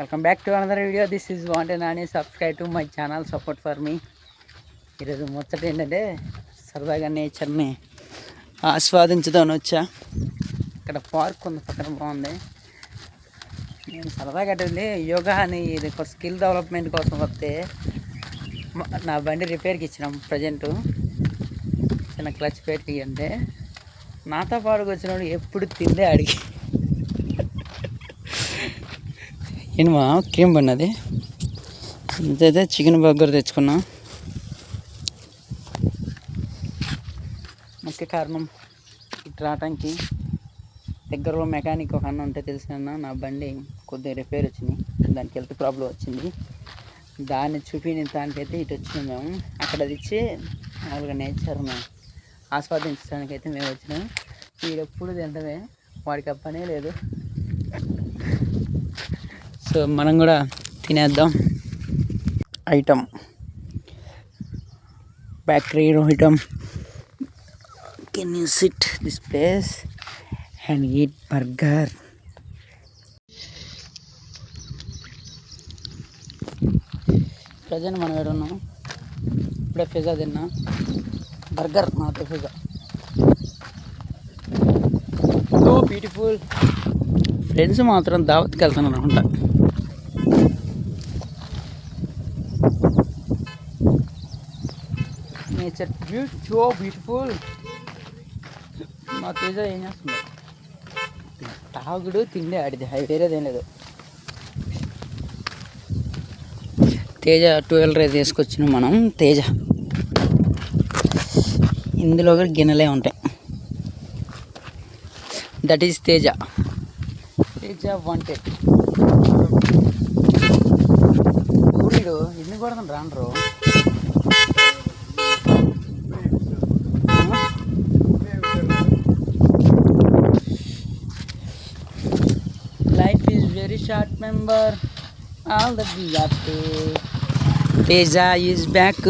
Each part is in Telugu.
Welcome back to another video. This is wanted Nani. Subscribe to my channel, support for me. ఈరోజు ముచ్చట ఏంటంటే సరదాగా నేచర్ని ఆస్వాదించుదాని వచ్చా. ఇక్కడ పార్క్ ఉంది, పక్కన బాగుంది. నేను సరదాగా వెళ్ళి యోగా అని ఇది స్కిల్ డెవలప్మెంట్ కోసం వస్తే నా బండి రిపేర్కి ఇచ్చినాం. ప్రజెంటు చిన్న క్లచ్ పెట్టి అంటే నాతో పాటుకు వచ్చినప్పుడు ఎప్పుడు తిండే అడిగి ఏమా క్రీమ్ బండి. ఇంతైతే చికెన్ బర్గర్ తెచ్చుకున్నా. ముఖ్య కారణం ఇటు రావటానికి దగ్గరలో మెకానిక్ ఒక అన్న ఉంటే తెలిసిన నా బండి కొద్దిగా రిపేర్ వచ్చింది, దానికి హెల్త్ ప్రాబ్లం వచ్చింది. దాన్ని చూపించడానికైతే ఇటు వచ్చినాం మేము. అక్కడ అది ఇచ్చి మామూలుగా నేచర్ను ఆస్వాదించడానికైతే మేము వచ్చినాం. వీడెప్పుడు తింటమే, వాడికి ఆ పనే లేదు. సో మనం కూడా తినేద్దాం. Item bakery item. Can you sit this place and eat burger. Present మనం ఎడున్నాం. ఇప్పుడే పిజ్జా తిన్నా. బర్గర్ నాతో పిజ్జా. So beautiful. ఫ్రెండ్స్ మాత్రం దావత్కి వెళ్తున్నారు అనుకుంటా. Nature so beautiful. మా తేజ ఏం చేస్తుందో తాగుడు తిండే ఆడిది, అవి వేరేదేం లేదు. తేజ 12 రైస్ తీసుకొచ్చినాం మనం. తేజ ఇందులో కూడా గిన్నెలే ఉంటాయి. That is Teja. Teja wanted. ఊరిడు ఎన్ని కొడతాను రాండ్రు. Life is very short, member. All that we have to. Teja is back.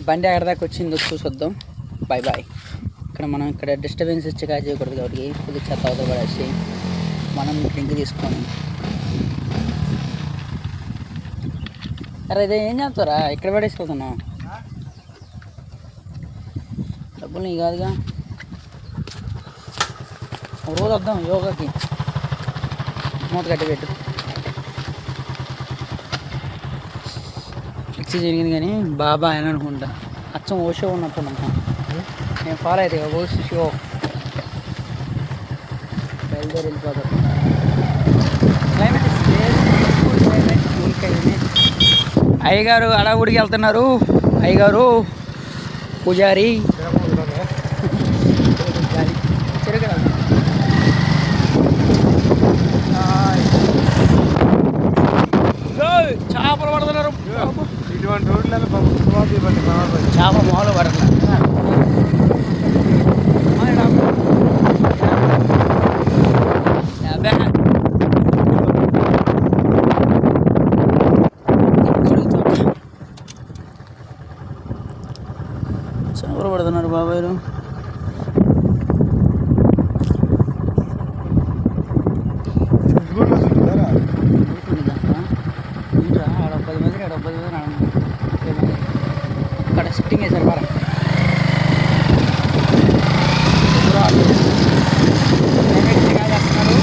బండి ఎక్కడ దాకా వచ్చిందో చూసొద్దాం. Bye bye. మనం ఇక్కడ డిస్టర్బెన్స్ ఇచ్చి కాయ చేయకూడదు కాబట్టి కొద్దిగా చెత్త అవతల పడేసి మనం డ్రింక్ తీసుకొని. అరే ఇదే ఏం చేస్తారా, ఇక్కడ పడేసుకుంటున్నావు? డబ్బులు నీ కాదుగా. రోజు వద్దాం యోగాకి. మూత కట్టి పెట్టు. ఫిక్స్ జరిగింది కానీ బాబా అని అనుకుంటా. అచ్చం ఓషో ఉన్నట్టు అనుకుంటా. నేను ఫాలో అయితే ఓషో షో బయలుదేరి వెళ్ళిపోతాను. క్లైమేట్ క్లైమేట్ కూల్కైంది. అయ్యగారు అడవుడికి వెళ్తున్నారు. అయ్యగారు పూజారి చేపలు పడుతున్నారు. ఇటువంటి రోడ్లలో చేప మామూలు పడుతున్నారు. చేపలు పడుతున్నారు బాబాయ్లు. ఆడ 10 మంది అక్కడ సిట్టింగ్ వేశారు. బాగా చేస్తున్నారు.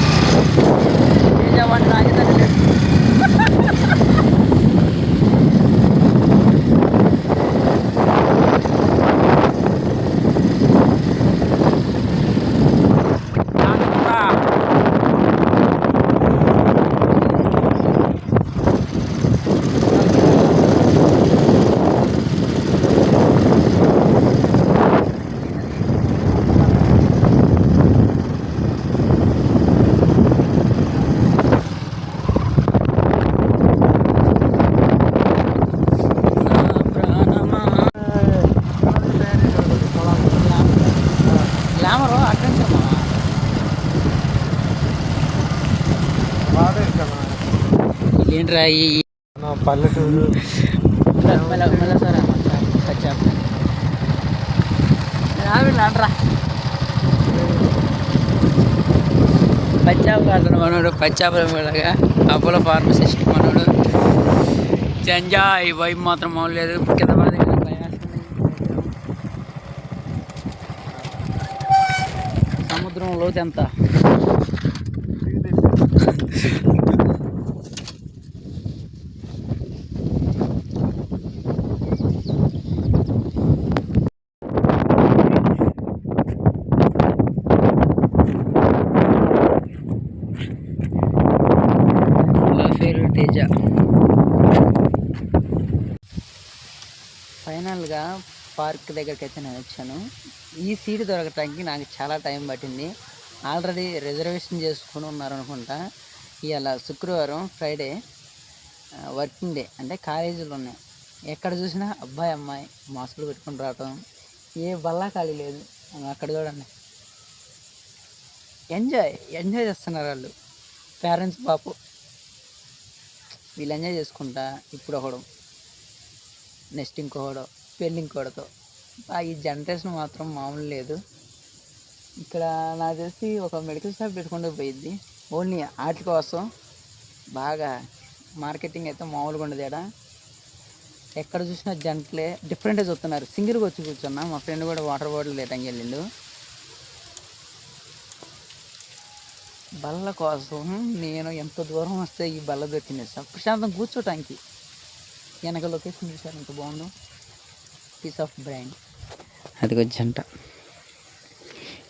వంట రాజధాని గ్లామరు అడ్వెంచర్ ఏంట్రా ఈ పల్లెటూరు. రావిళ్ళరా పచ్చాప కాదు మనోడు పచ్చాపలాగా అపోలో ఫార్మసిస్ట్ మనోడు ఎంజాయ్ వైపు మాత్రం మామూలేదు కింద పడి సముద్రం లోతు ఎంత తేజ ఫైనల్గా పార్క్ దగ్గరికి అయితే నేను వచ్చాను. ఈ సీట్ దొరకటానికి నాకు చాలా టైం పట్టింది. ఆల్రెడీ రిజర్వేషన్ చేసుకుని ఉన్నారనుకుంటా. ఇవాళ శుక్రవారం, ఫ్రైడే వర్కింగ్ డే, అంటే కాలేజీలు ఉన్నాయి. ఎక్కడ చూసినా అబ్బాయి అమ్మాయి మాస్కులు పెట్టుకుని రావటం, ఏ బల్లా ఖాళీ లేదు. అక్కడ చూడండి, ఎంజాయ్ చేస్తున్నారు వాళ్ళు. పేరెంట్స్ పాపు వీళ్ళు ఎంజాయ్ చేసుకుంటా ఇప్పుడు ఒకడు, నెక్స్ట్ ఇంకొకడు, పెళ్ళి ఇంకోటితో. ఈ జనరేషన్ మాత్రం మామూలు లేదు. ఇక్కడ నాకు తెలిసి ఒక మెడికల్ షాప్ పెట్టుకుంటూ పోయిద్ది. ఓన్లీ వాటి కోసం బాగా మార్కెటింగ్ అయితే మామూలుగా ఉండదు. ఎక్కడ చూసినా జంటలే డిఫరెంట్గా చూస్తున్నారు. సింగిల్గా వచ్చి కూర్చున్నా. మా ఫ్రెండ్ కూడా వాటర్ బాటిల్ లేటంగా వెళ్ళిండు. బల్ల కోసం నేను ఎంత దూరం వస్తే ఈ బల్ల దొరికింది సార్ ప్రశాంతం కూర్చోటానికి. వెనక లొకేషన్ చూసారు ఎంత బాగుందో, పీస్ ఆఫ్ బ్రైన్. అదిగో జంట,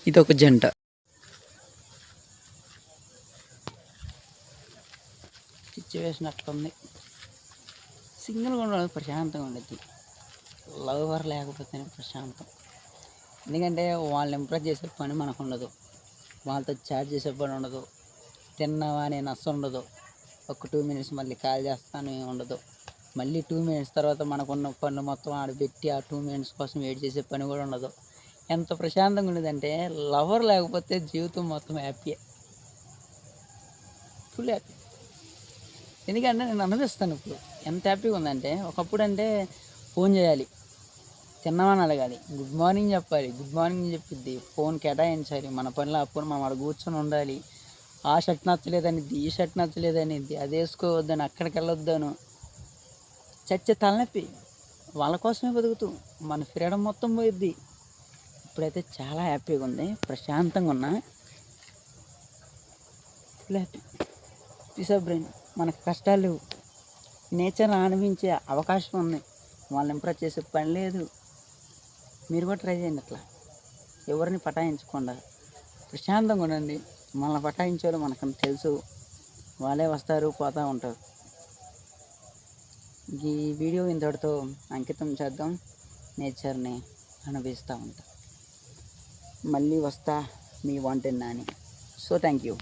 ఇదొక జంట. సిచ్యువేషన్ అట్లుంది. సింగిల్గా ఉండడం ప్రశాంతంగా ఉండేది. లవర్ లేకపోతేనే ప్రశాంతం. ఎందుకంటే వాళ్ళని ఇంప్రెస్ చేసే పని మనకు ఉండదు, వాళ్ళతో చాట్ చేసే పని ఉండదు, తిన్నావా అనే నచ్చ ఉండదు. ఒక 2 minutes మళ్ళీ కాల్ చేస్తాను ఉండదు. మళ్ళీ 2 minutes తర్వాత మనకున్న పనులు మొత్తం ఆడబెట్టి ఆ 2 minutes కోసం వెయిట్ చేసే పని కూడా ఉండదు. ఎంత ప్రశాంతంగా ఉండేదంటే లవర్ లేకపోతే జీవితం మొత్తం హ్యాపీయే, ఫుల్ హ్యాపీ. ఎందుకంటే నేను అనిపిస్తాను ఇప్పుడు ఎంత హ్యాపీగా ఉందంటే, ఒకప్పుడు అంటే ఫోన్ చేయాలి, తిన్నామని అడగాలి, గుడ్ మార్నింగ్ చెప్పాలి, గుడ్ మార్నింగ్ చెప్పిద్ది, ఫోన్ కేటాయించాలి, మన పనిలో అప్పుడు మనం అక్కడ కూర్చొని ఉండాలి. ఆ షర్ట్ నచ్చలేదనిద్ది, ఈ షర్ట్ నచ్చలేదనిద్ది, అది వేసుకోవద్దని, అక్కడికి వెళ్ళొద్దాను, చచ్చే తలనొప్పి. వాళ్ళ కోసమే బతుకుతూ మన ఫ్రీడమ్ మొత్తం పోయిద్ది. ఇప్పుడైతే చాలా హ్యాపీగా ఉంది, ప్రశాంతంగా ఉన్నా, full happy, peace of brain. మనకు కష్టాలు లేవు, నేచర్ని ఆనందించే అవకాశం ఉంది, వాళ్ళని ఇంప్రెస్ చేసే పని లేదు. మీరు కూడా ట్రై చేయండి అట్లా, ఎవరిని పటాయించకుండా ప్రశాంతంగా ఉండండి. మనల్ని పటాయించాలో మనకు తెలుసు, వాళ్ళే వస్తారు పోతూ ఉంటారు. ఈ వీడియో ఇంతటితో అంకితం చేద్దాం. నేచర్ని అనుభవిస్తూ ఉంటా. మళ్ళీ వస్తా మీ wanted Nani. So thank you.